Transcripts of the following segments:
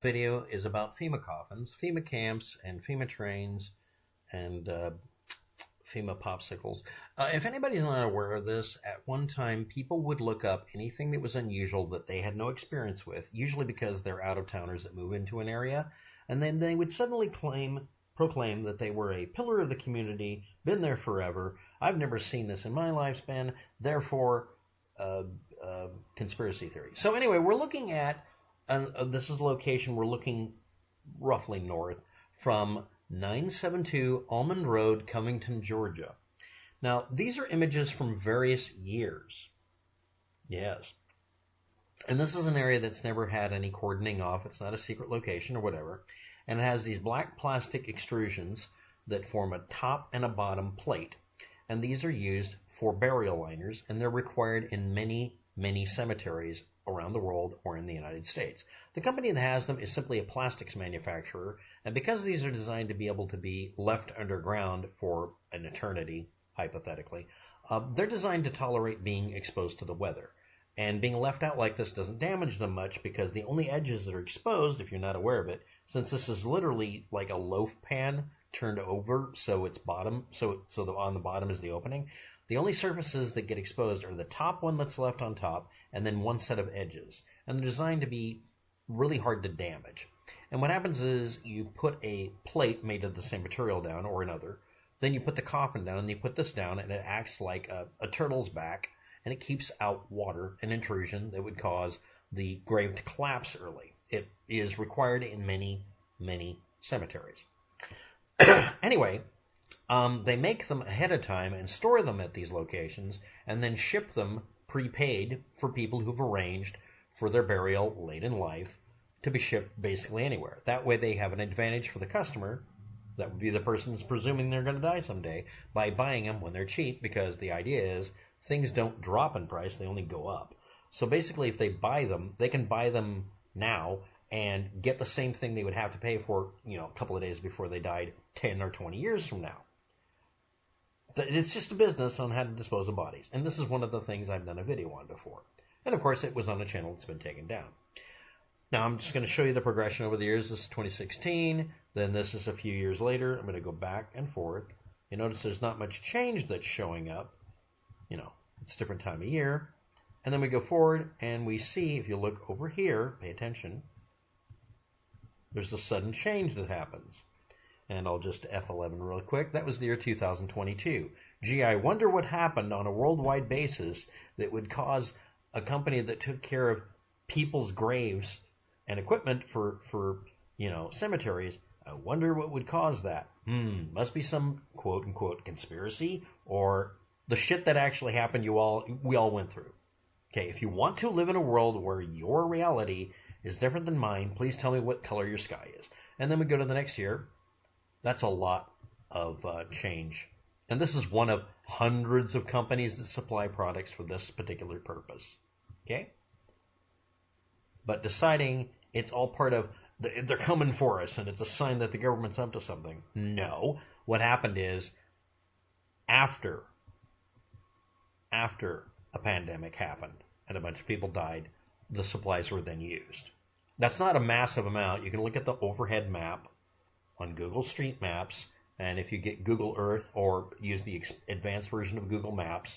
Video is about FEMA coffins, FEMA camps, and FEMA trains, and FEMA popsicles. If anybody's not aware of this, at one time people would look up anything that was unusual that they had no experience with, usually because they're out-of-towners that move into an area, and then they would suddenly proclaim that they were a pillar of the community, been there forever. I've never seen this in my lifespan, therefore conspiracy theory. So anyway, we're looking at this is the location. We're looking roughly north from 972 Almon Rd, Covington, Georgia. Now, these are images from various years. Yes. And this is an area that's never had any cordoning off. It's not a secret location or whatever. And it has these black plastic extrusions that form a top and a bottom plate. And these are used for burial liners, and they're required in many, many cemeteries around the world or in the United States. The company that has them is simply a plastics manufacturer, and because these are designed to be able to be left underground for an eternity, hypothetically, they're designed to tolerate being exposed to the weather. And being left out like this doesn't damage them much because the only edges that are exposed, if you're not aware of it, since this is literally like a loaf pan turned over so it's bottom, on the bottom is the opening, the only surfaces that get exposed are the top one that's left on top and then one set of edges. And they're designed to be really hard to damage. And what happens is you put a plate made of the same material down or another, then you put the coffin down and you put this down and it acts like a turtle's back, and it keeps out water and intrusion that would cause the grave to collapse early. It is required in many, many cemeteries. Anyway, they make them ahead of time and store them at these locations and then ship them prepaid for people who've arranged for their burial late in life to be shipped basically anywhere. That way they have an advantage for the customer, that would be the person's presuming they're going to die someday, by buying them when they're cheap, because the idea is things don't drop in price, they only go up. So basically if they buy them, they can buy them now and get the same thing they would have to pay for, a couple of days before they died 10 or 20 years from now. It's just a business on how to dispose of bodies. And this is one of the things I've done a video on before. And of course, it was on a channel that's been taken down. Now, I'm just going to show you the progression over the years. This is 2016. Then this is a few years later. I'm going to go back and forth. You notice there's not much change that's showing up. It's a different time of year. And then we go forward and we see, if you look over here, pay attention, there's a sudden change that happens. And I'll just F11 real quick. That was the year 2022. Gee, I wonder what happened on a worldwide basis that would cause a company that took care of people's graves and equipment for cemeteries. I wonder what would cause that. Must be some quote-unquote conspiracy or the shit that actually happened we all went through. Okay, if you want to live in a world where your reality is different than mine, please tell me what color your sky is. And then we go to the next year. That's a lot of change. And this is one of hundreds of companies that supply products for this particular purpose. Okay? But deciding it's all part of, they're coming for us and it's a sign that the government's up to something. No. What happened is, after a pandemic happened and a bunch of people died, the supplies were then used. That's not a massive amount. You can look at the overhead map on Google Street Maps, and if you get Google Earth or use the advanced version of Google Maps,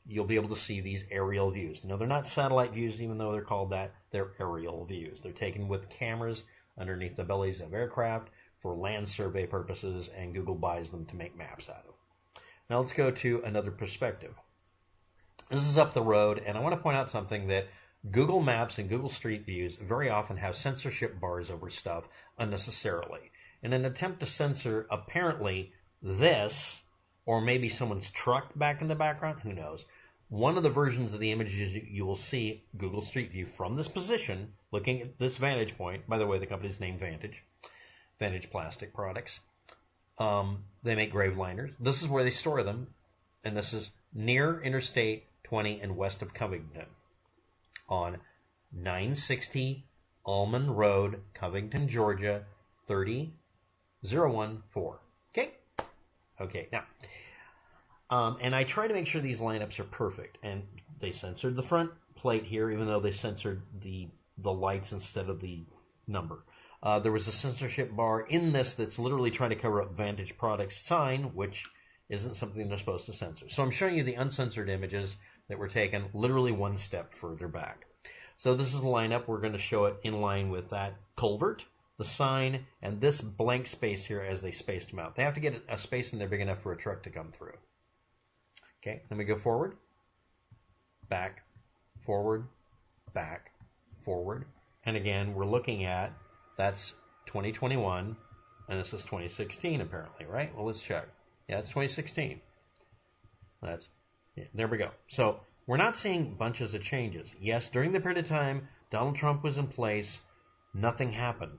you'll be able to see these aerial views. No, they're not satellite views, even though they're called that. They're aerial views. They're taken with cameras underneath the bellies of aircraft for land survey purposes, and Google buys them to make maps out of. Now let's go to another perspective. This is up the road, and I want to point out something that Google Maps and Google Street Views very often have censorship bars over stuff unnecessarily. In an attempt to censor, apparently, this, or maybe someone's truck back in the background, who knows. One of the versions of the images you will see Google Street View from this position, looking at this vantage point. By the way, the company's named Vantage Plastic Products. They make grave liners. This is where they store them, and this is near Interstate 20 and west of Covington on 960 Almon Rd, Covington, Georgia, 30014. Okay, now, and I try to make sure these lineups are perfect, and they censored the front plate here, even though they censored the lights instead of the number. There was a censorship bar in this that's literally trying to cover up Vantage Products sign, which isn't something they're supposed to censor. So I'm showing you the uncensored images that were taken literally one step further back. So this is the lineup. We're going to show it in line with that culvert, the sign, and this blank space here as they spaced them out. They have to get a space in there big enough for a truck to come through. Okay, let me go forward, back, forward, back, forward. And again, we're looking at, that's 2021, and this is 2016 apparently, right? Well, let's check. Yeah, it's 2016. There we go. So we're not seeing bunches of changes. Yes, during the period of time Donald Trump was in place, nothing happened.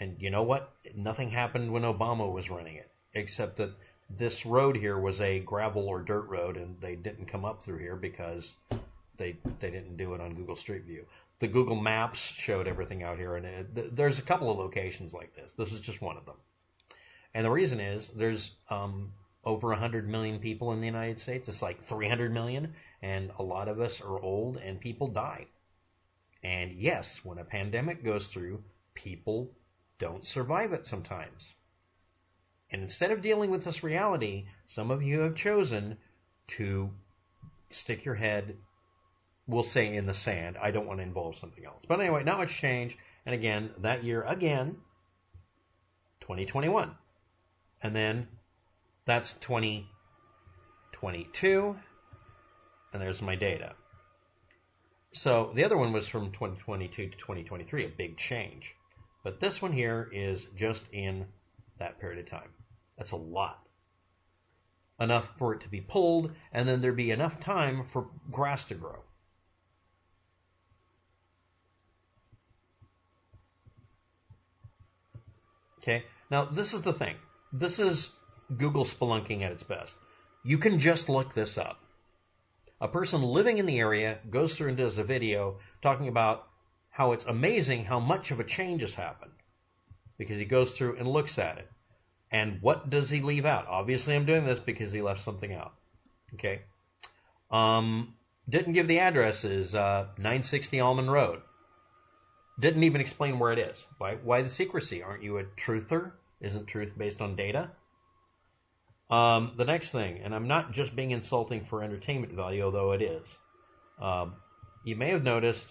And you know what? Nothing happened when Obama was running it, except that this road here was a gravel or dirt road, and they didn't come up through here because they didn't do it on Google Street View. The Google Maps showed everything out here, and there's a couple of locations like this. This is just one of them. And the reason is there's over 100 million people in the United States. It's like 300 million, and a lot of us are old, and people die. And yes, when a pandemic goes through, people don't survive it sometimes. And instead of dealing with this reality, some of you have chosen to stick your head, we'll say, in the sand. I don't want to involve something else. But anyway, not much change. And again, that year, again, 2021. And then that's 2022. And there's my data. So the other one was from 2022 to 2023, a big change. But this one here is just in that period of time. That's a lot. Enough for it to be pulled, and then there'd be enough time for grass to grow. Okay, now this is the thing. This is Google spelunking at its best. You can just look this up. A person living in the area goes through and does a video talking about how it's amazing how much of a change has happened, because he goes through and looks at it. And what does he leave out? Obviously, I'm doing this because he left something out. Okay. Didn't give the addresses, 960 Almon Rd. Didn't even explain where it is. Why the secrecy? Aren't you a truther? Isn't truth based on data? The next thing, and I'm not just being insulting for entertainment value, although it is. You may have noticed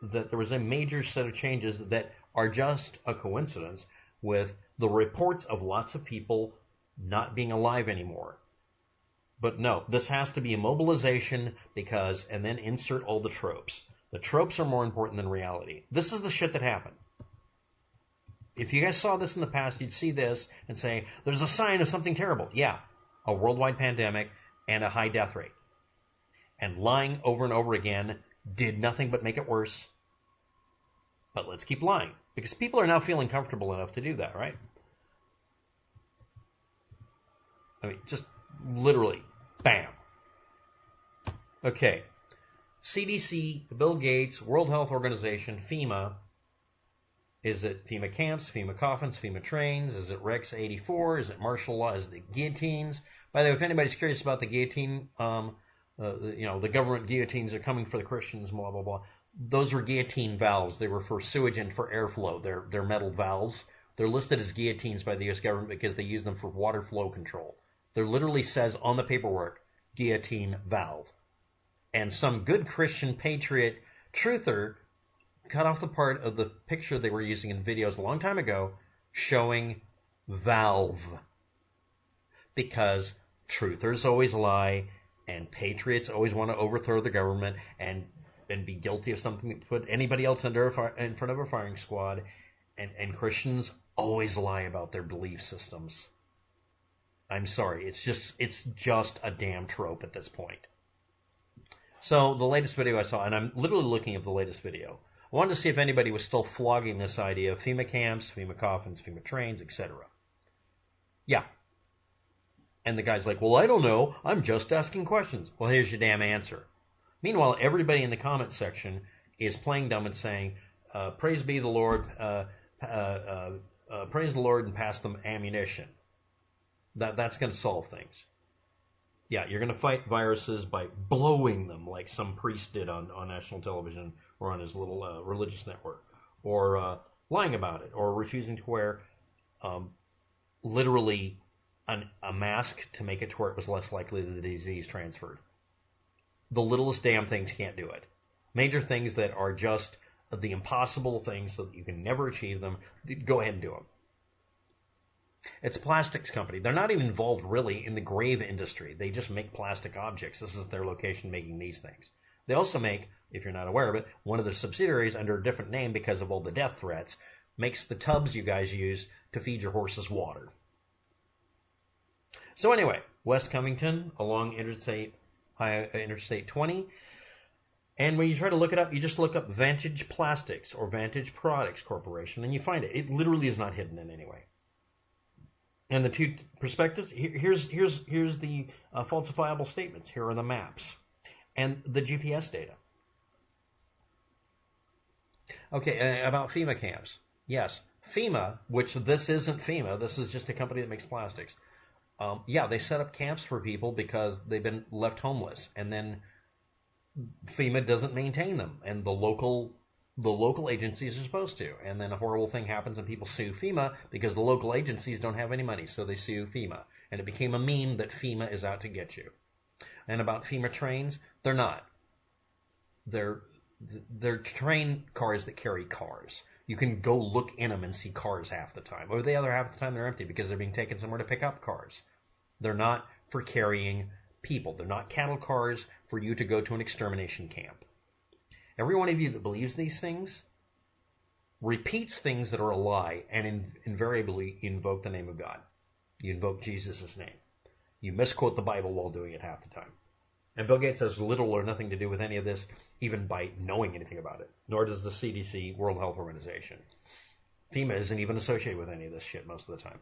that there was a major set of changes that are just a coincidence with the reports of lots of people not being alive anymore. But no, this has to be a mobilization because, and then insert all the tropes. The tropes are more important than reality. This is the shit that happened. If you guys saw this in the past, you'd see this and say, there's a sign of something terrible. Yeah, a worldwide pandemic and a high death rate. And lying over and over again did nothing but make it worse. But let's keep lying, because people are now feeling comfortable enough to do that, right? I mean, just literally, bam. Okay. CDC, Bill Gates, World Health Organization, FEMA. Is it FEMA camps, FEMA coffins, FEMA trains? Is it REX-84? Is it martial law? Is it guillotines? By the way, if anybody's curious about the guillotine, the government guillotines are coming for the Christians, blah, blah, blah. Those were guillotine valves. They were for sewage and for airflow. They're metal valves. They're listed as guillotines by the U.S. government because they use them for water flow control. There literally says on the paperwork, guillotine valve. And some good Christian patriot truther cut off the part of the picture they were using in videos a long time ago showing valve. Because truthers always lie, and patriots always want to overthrow the government and be guilty of something that put anybody else in front of a firing squad. And Christians always lie about their belief systems. I'm sorry, it's just a damn trope at this point. So the latest video I saw, and I'm literally looking at the latest video, I wanted to see if anybody was still flogging this idea of FEMA camps, FEMA coffins, FEMA trains, etc. Yeah. And the guy's like, well, I don't know. I'm just asking questions. Well, here's your damn answer. Meanwhile, everybody in the comment section is playing dumb and saying, praise be the Lord, praise the Lord and pass them ammunition. That's going to solve things. Yeah, you're going to fight viruses by blowing them like some priest did on national television or on his little religious network. Or lying about it, or refusing to wear literally a mask to make it to where it was less likely that the disease transferred. The littlest damn things can't do it. Major things that are just the impossible things so that you can never achieve them, go ahead and do them. It's a plastics company. They're not even involved really in the grave industry. They just make plastic objects. This is their location making these things. They also make, if you're not aware of it, one of their subsidiaries under a different name because of all the death threats, makes the tubs you guys use to feed your horses water. So anyway, West Covington along Interstate 20. And when you try to look it up, you just look up Vantage Plastics or Vantage Products Corporation, and you find it. It literally is not hidden in any way. And the two perspectives, here's the falsifiable statements. Here are the maps and the GPS data. Okay, about FEMA camps. Yes, FEMA, which this isn't FEMA, this is just a company that makes plastics. Yeah, they set up camps for people because they've been left homeless, and then FEMA doesn't maintain them, and the local agencies are supposed to. And then a horrible thing happens and people sue FEMA because the local agencies don't have any money, so they sue FEMA. And it became a meme that FEMA is out to get you. And about FEMA trains, they're not. They're train cars that carry cars. You can go look in them and see cars half the time. Or the other half of the time they're empty because they're being taken somewhere to pick up cars. They're not for carrying people. They're not cattle cars for you to go to an extermination camp. Every one of you that believes these things repeats things that are a lie and invariably invoke the name of God. You invoke Jesus' name. You misquote the Bible while doing it half the time. And Bill Gates has little or nothing to do with any of this, even by knowing anything about it. Nor does the CDC, World Health Organization. FEMA isn't even associated with any of this shit most of the time.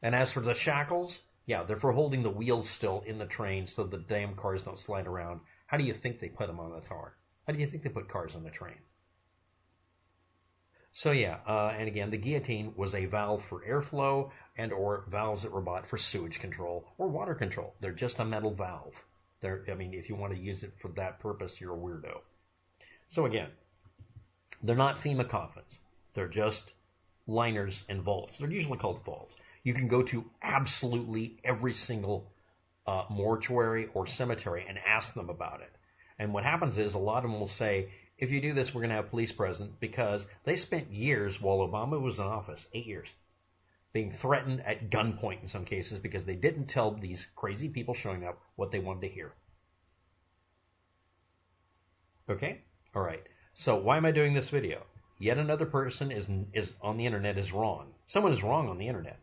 And as for the shackles, yeah, they're for holding the wheels still in the train so the damn cars don't slide around. How do you think they put them on the car? How do you think they put cars on the train? So yeah, and again, the guillotine was a valve for airflow and or valves that were bought for sewage control or water control. They're just a metal valve. If you want to use it for that purpose, you're a weirdo. So again, they're not FEMA coffins. They're just liners and vaults. They're usually called vaults. You can go to absolutely every single mortuary or cemetery and ask them about it. And what happens is a lot of them will say, if you do this, we're going to have police present, because they spent years while Obama was in office, 8 years, being threatened at gunpoint in some cases because they didn't tell these crazy people showing up what they wanted to hear. Okay? All right. So why am I doing this video? Yet another person is on the internet is wrong. Someone is wrong on the internet.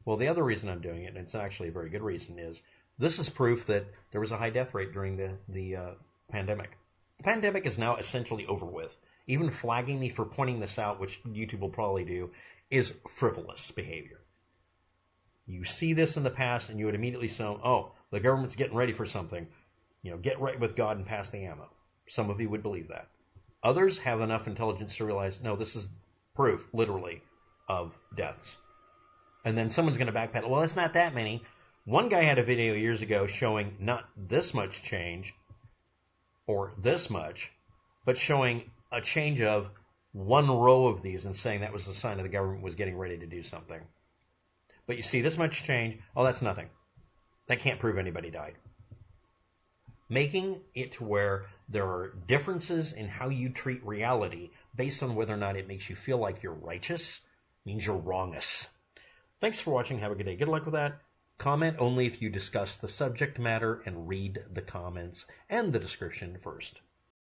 Well, the other reason I'm doing it, and it's actually a very good reason, is this is proof that there was a high death rate during the pandemic. The pandemic is now essentially over with. Even flagging me for pointing this out, which YouTube will probably do, is frivolous behavior. You see this in the past and you would immediately say, oh, the government's getting ready for something. Get right with God and pass the ammo. Some of you would believe that. Others have enough intelligence to realize, no, this is proof, literally, of deaths. And then someone's going to backpedal. Well, it's not that many. One guy had a video years ago showing not this much change or this much, but showing a change of one row of these and saying that was a sign of the government was getting ready to do something. But you see this much change, oh, that's nothing. That can't prove anybody died. Making it to where there are differences in how you treat reality based on whether or not it makes you feel like you're righteous means you're wrongest. Thanks for watching. Have a good day. Good luck with that. Comment only if you discuss the subject matter and read the comments and the description first.